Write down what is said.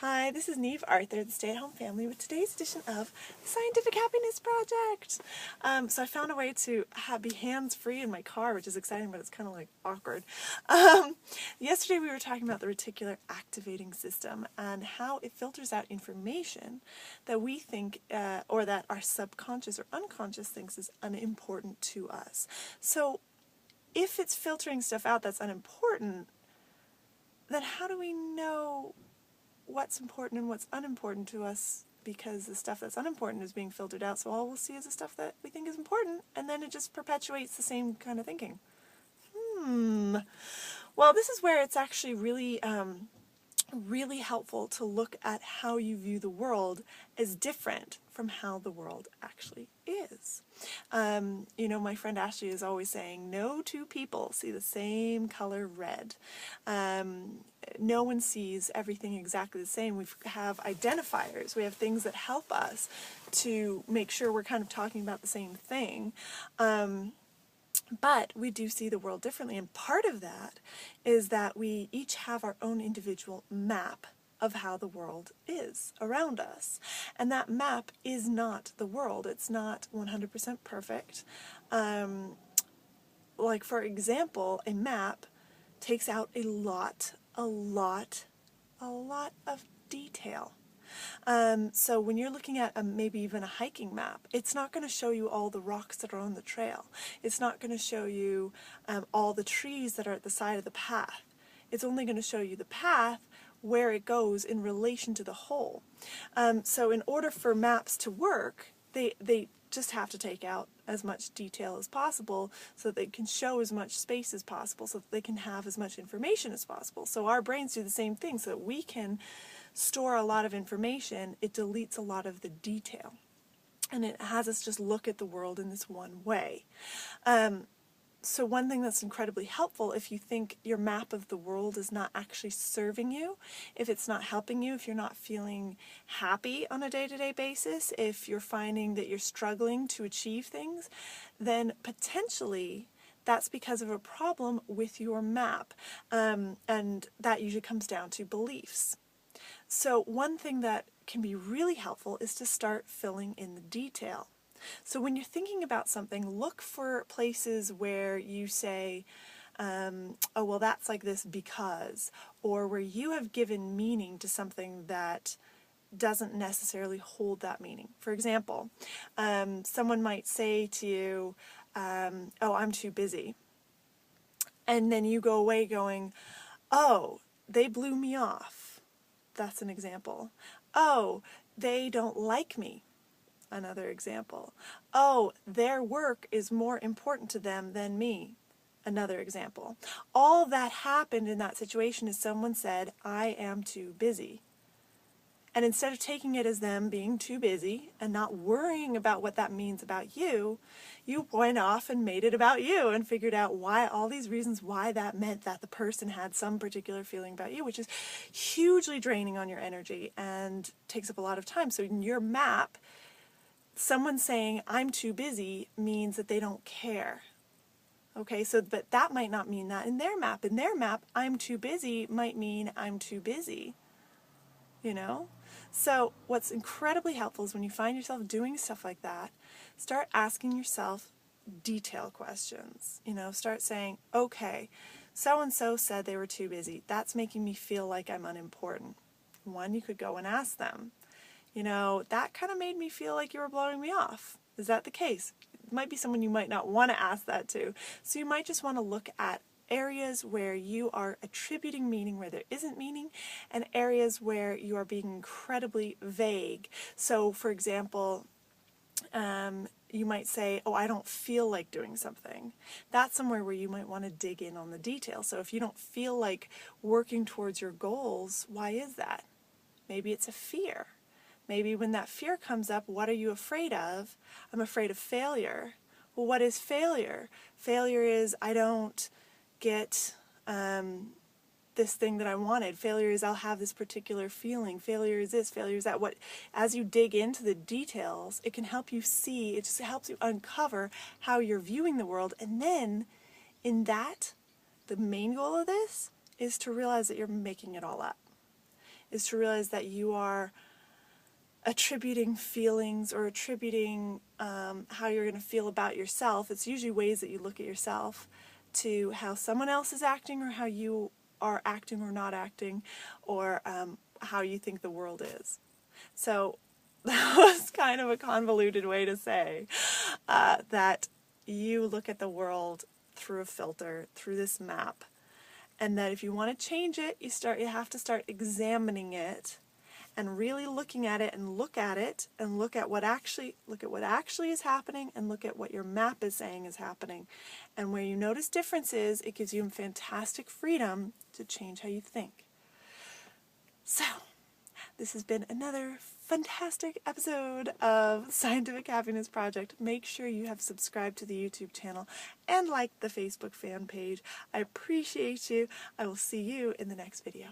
Hi, this is Neve Arthur, the Stay-at-Home Family, with today's edition of the Scientific Happiness Project. So I found a way to be hands-free in my car, which is exciting, but it's kind of like awkward. Yesterday we were talking about the reticular activating system and how it filters out information that we think, or that our subconscious or unconscious thinks is unimportant to us. So if it's filtering stuff out that's unimportant, then how do we know what's important and what's unimportant to us, because the stuff that's unimportant is being filtered out, so all we'll see is the stuff that we think is important, and then it just perpetuates the same kind of thinking. Well, this is where it's actually really helpful to look at how you view the world as different from how the world actually is. My friend Ashley is always saying, no two people see the same color red. No one sees everything exactly the same. We have identifiers. We have things that help us to make sure we're kind of talking about the same thing. But we do see the world differently, and part of that is that we each have our own individual map of how the world is around us. And that map is not the world. It's not 100% perfect. Like, for example, a map takes out a lot of detail. So when you're looking at maybe even a hiking map, it's not going to show you all the rocks that are on the trail. It's not going to show you all the trees that are at the side of the path. It's only going to show you the path, where it goes in relation to the whole. So in order for maps to work, they just have to take out as much detail as possible so that they can show as much space as possible, so that they can have as much information as possible. So our brains do the same thing, so that we can store a lot of information. It deletes a lot of the detail, and it has us just look at the world in this one way. So one thing that's incredibly helpful, if you think your map of the world is not actually serving you, if it's not helping you, if you're not feeling happy on a day-to-day basis, if you're finding that you're struggling to achieve things, then potentially that's because of a problem with your map, and that usually comes down to beliefs. So one thing that can be really helpful is to start filling in the detail. So when you're thinking about something, look for places where you say, oh, well, that's like this because, or where you have given meaning to something that doesn't necessarily hold that meaning. For example, someone might say to you, oh, I'm too busy. And then you go away going, oh, they blew me off. That's an example. Oh, they don't like me. Another example. Oh, their work is more important to them than me. Another example. All that happened in that situation is someone said, I am too busy. And instead of taking it as them being too busy and not worrying about what that means about you, you went off and made it about you and figured out why, all these reasons why that meant that the person had some particular feeling about you, which is hugely draining on your energy and takes up a lot of time. So in your map, someone saying, I'm too busy, means that they don't care. Okay, so, but that might not mean that in their map. In their map, I'm too busy might mean I'm too busy. So what's incredibly helpful is when you find yourself doing stuff like that, start asking yourself detail questions. Start saying, okay, so-and-so said they were too busy. That's making me feel like I'm unimportant. One, you could go and ask them, that kind of made me feel like you were blowing me off. Is that the case? It might be someone you might not want to ask that to. So you might just want to look at areas where you are attributing meaning where there isn't meaning, and areas where you are being incredibly vague. So, for example, you might say, oh, I don't feel like doing something. That's somewhere where you might want to dig in on the detail. So if you don't feel like working towards your goals, why is that? Maybe it's a fear. Maybe when that fear comes up, what are you afraid of? I'm afraid of failure. Well, what is failure? Failure is I don't get this thing that I wanted. Failure is I'll have this particular feeling. Failure is this, failure is that. As you dig into the details, it can help you see, it just helps you uncover how you're viewing the world. And then in that, the main goal of this is to realize that you're making it all up. is to realize that you are attributing feelings or attributing how you're going to feel about yourself. It's usually ways that you look at yourself to how someone else is acting or how you are acting or not acting, or how you think the world is. So that was kind of a convoluted way to say that you look at the world through a filter, through this map, and that if you want to change it, you have to start examining it and really looking at it and look at it and look at what actually is happening and look at what your map is saying is happening. And where you notice differences, it gives you fantastic freedom to change how you think. So, this has been another fantastic episode of Scientific Happiness Project. Make sure you have subscribed to the YouTube channel and liked the Facebook fan page. I appreciate you. I will see you in the next video.